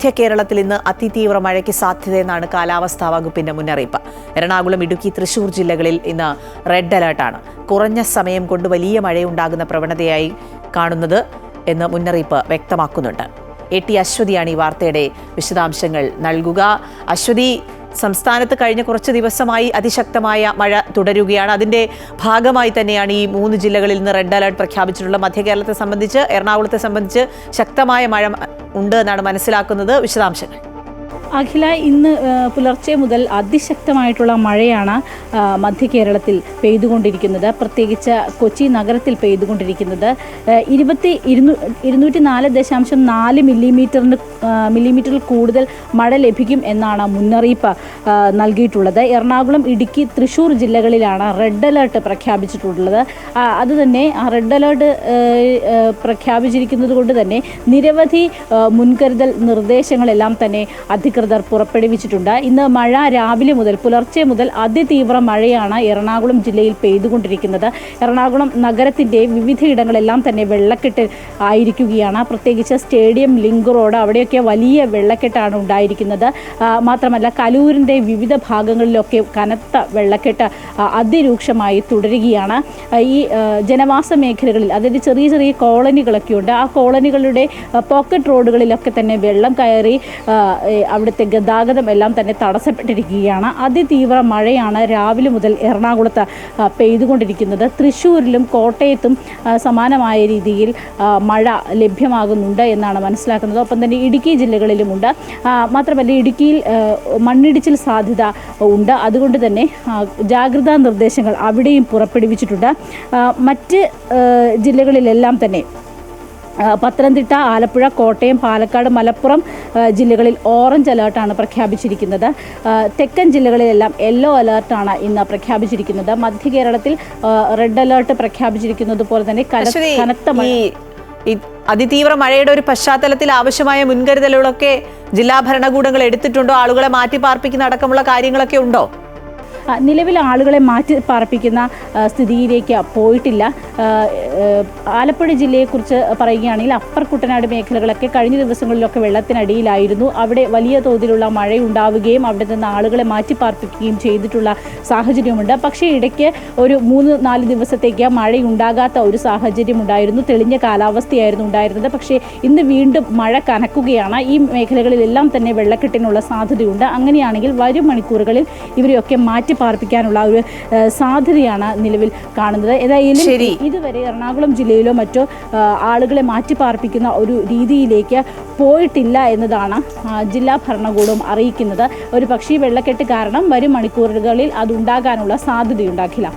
മധ്യ കേരളത്തിൽ ഇന്ന് അതിതീവ്ര മഴയ്ക്ക് സാധ്യതയെന്നാണ് കാലാവസ്ഥാ വകുപ്പിന്റെ മുന്നറിയിപ്പ്. എറണാകുളം, ഇടുക്കി, തൃശൂർ ജില്ലകളിൽ ഇന്ന് റെഡ് അലർട്ടാണ്. കുറഞ്ഞ സമയം കൊണ്ട് വലിയ മഴയുണ്ടാകുന്ന പ്രവണതയായി കാണുന്നത് എന്ന് മുന്നറിയിപ്പ് വ്യക്തമാക്കുന്നുണ്ട്. AT അശ്വതിയാണ് ഈ വാർത്തയുടെ വിശദാംശങ്ങൾ നൽകുക. അശ്വതി, സംസ്ഥാനത്ത് കഴിഞ്ഞ കുറച്ച് ദിവസമായി അതിശക്തമായ മഴ തുടരുകയാണ്. അതിന്റെ ഭാഗമായി തന്നെയാണ് ഈ 3 ജില്ലകളിൽ നിന്ന് റെഡ് അലർട്ട് പ്രഖ്യാപിച്ചിട്ടുള്ളത്. മധ്യ കേരളത്തെ സംബന്ധിച്ച്, എറണാകുളത്തെ സംബന്ധിച്ച് ശക്തമായ മഴ ഉണ്ട് എന്നാണ് മനസ്സിലാക്കുന്നത്. വിശദാംശങ്ങൾ. അഖില, ഇന്ന് പുലർച്ചെ മുതൽ അതിശക്തമായിട്ടുള്ള മഴയാണ് മധ്യ കേരളത്തിൽ പെയ്തുകൊണ്ടിരിക്കുന്നത്. പ്രത്യേകിച്ച് കൊച്ചി നഗരത്തിൽ പെയ്തുകൊണ്ടിരിക്കുന്നത് 204.4 മില്ലിമീറ്ററിൽ കൂടുതൽ മഴ ലഭിക്കും എന്നാണ് മുന്നറിയിപ്പ് നൽകിയിട്ടുള്ളത്. എറണാകുളം, ഇടുക്കി, തൃശൂർ ജില്ലകളിലാണ് റെഡ് അലേർട്ട് പ്രഖ്യാപിച്ചിട്ടുള്ളത്. അതുതന്നെ റെഡ് അലേർട്ട് പ്രഖ്യാപിച്ചിരിക്കുന്നത് കൊണ്ട് തന്നെ നിരവധി മുൻകരുതൽ നിർദ്ദേശങ്ങളെല്ലാം തന്നെ അധികൃതർ പുറപ്പെടുവിച്ചിട്ടുണ്ട്. ഇന്ന് മഴ രാവിലെ മുതൽ, പുലർച്ചെ മുതൽ അതിതീവ്ര മഴയാണ് എറണാകുളം ജില്ലയിൽ പെയ്തുകൊണ്ടിരിക്കുന്നത്. എറണാകുളം നഗരത്തിൻ്റെ വിവിധയിടങ്ങളെല്ലാം തന്നെ വെള്ളക്കെട്ട് ആയിരിക്കുകയാണ്. പ്രത്യേകിച്ച് സ്റ്റേഡിയം, ലിങ്ക് റോഡ്, അവിടെയൊക്കെ വലിയ വെള്ളക്കെട്ടാണ് ഉണ്ടായിരിക്കുന്നത്. മാത്രമല്ല, കലൂരിൻ്റെ വിവിധ ഭാഗങ്ങളിലൊക്കെ കനത്ത വെള്ളക്കെട്ട് അതിരൂക്ഷമായി തുടരുകയാണ്. ഈ ജനവാസ മേഖലകളിൽ, അതായത് ചെറിയ ചെറിയ കോളനികളൊക്കെ ഉണ്ട്. ആ കോളനികളുടെ പോക്കറ്റ് റോഡുകളിലൊക്കെ തന്നെ വെള്ളം കയറി അവിടുത്തെ ഗതാഗതം എല്ലാം തന്നെ തടസ്സപ്പെട്ടിരിക്കുകയാണ്. അതിതീവ്ര മഴയാണ് രാവിലെ മുതൽ എറണാകുളത്ത് പെയ്തുകൊണ്ടിരിക്കുന്നത്. തൃശ്ശൂരിലും കോട്ടയത്തും സമാനമായ രീതിയിൽ മഴ ലഭ്യമാകുന്നുണ്ട് എന്നാണ് മനസ്സിലാക്കുന്നത്. ഒപ്പം തന്നെ ഇടുക്കി ജില്ലകളിലുമുണ്ട്. മാത്രമല്ല, ഇടുക്കിയിൽ മണ്ണിടിച്ചിൽ സാധ്യത ഉണ്ട്. അതുകൊണ്ട് തന്നെ ജാഗ്രതാ നിർദ്ദേശങ്ങൾ അവിടെയും പുറപ്പെടുവിച്ചിട്ടുണ്ട്. മറ്റ് ജില്ലകളിലെല്ലാം തന്നെ പത്തനംതിട്ട, ആലപ്പുഴ, കോട്ടയം, പാലക്കാട്, മലപ്പുറം ജില്ലകളിൽ ഓറഞ്ച് അലേർട്ടാണ് പ്രഖ്യാപിച്ചിരിക്കുന്നത്. തെക്കൻ ജില്ലകളിലെല്ലാം യെല്ലോ അലേർട്ടാണ് ഇന്ന് പ്രഖ്യാപിച്ചിരിക്കുന്നത്. മധ്യ കേരളത്തിൽ റെഡ് അലേർട്ട് പ്രഖ്യാപിച്ചിരിക്കുന്നത് പോലെ തന്നെ കനത്ത മഴ. അതിതീവ്ര മഴയുടെ ഒരു പശ്ചാത്തലത്തിൽ ആവശ്യമായ മുൻകരുതലുകളൊക്കെ ജില്ലാ ഭരണകൂടങ്ങൾ എടുത്തിട്ടുണ്ടോ? ആളുകളെ മാറ്റി പാർപ്പിക്കുന്ന അടക്കമുള്ള കാര്യങ്ങളൊക്കെ ഉണ്ടോ? നിലവിൽ ആളുകളെ മാറ്റി പാർപ്പിക്കുന്ന സ്ഥിതിയിലേക്ക് പോയിട്ടില്ല. ആലപ്പുഴ ജില്ലയെക്കുറിച്ച് പറയുകയാണെങ്കിൽ അപ്പർ കുട്ടനാട് മേഖലകളൊക്കെ കഴിഞ്ഞ ദിവസങ്ങളിലൊക്കെ വെള്ളത്തിനടിയിലായിരുന്നു. അവിടെ വലിയ തോതിലുള്ള മഴയുണ്ടാവുകയും അവിടെ നിന്ന് ആളുകളെ മാറ്റി പാർപ്പിക്കുകയും ചെയ്തിട്ടുള്ള സാഹചര്യമുണ്ട്. പക്ഷേ ഇടയ്ക്ക് ഒരു 3-4 ദിവസത്തേക്ക് മഴയുണ്ടാകാത്ത ഒരു സാഹചര്യം ഉണ്ടായിരുന്നു. തെളിഞ്ഞ കാലാവസ്ഥയായിരുന്നു ഉണ്ടായിരുന്നത്. പക്ഷേ ഇന്ന് വീണ്ടും മഴ കനക്കുകയാണ്. ഈ മേഖലകളിലെല്ലാം തന്നെ വെള്ളക്കെട്ടിനുള്ള സാധ്യതയുണ്ട്. അങ്ങനെയാണെങ്കിൽ വരും മണിക്കൂറുകളിൽ ഇവരെയൊക്കെ മാറ്റി പാർപ്പിക്കാനുള്ള ഒരു സാധ്യതയാണ് നിലവിൽ കാണുന്നത്. ഏതായാലും ഇതുവരെ എറണാകുളം ജില്ലയിലോ മറ്റോ ആളുകളെ മാറ്റി പാർപ്പിക്കുന്ന ഒരു രീതിയിലേക്ക് പോയിട്ടില്ല എന്നതാണ് ജില്ലാ ഭരണകൂടം അറിയിക്കുന്നത്. ഒരു പക്ഷേ വെള്ളക്കെട്ട് കാരണം വരും മണിക്കൂറുകളിൽ അതുണ്ടാകാനുള്ള സാധ്യതയുണ്ടാക്കില്ല.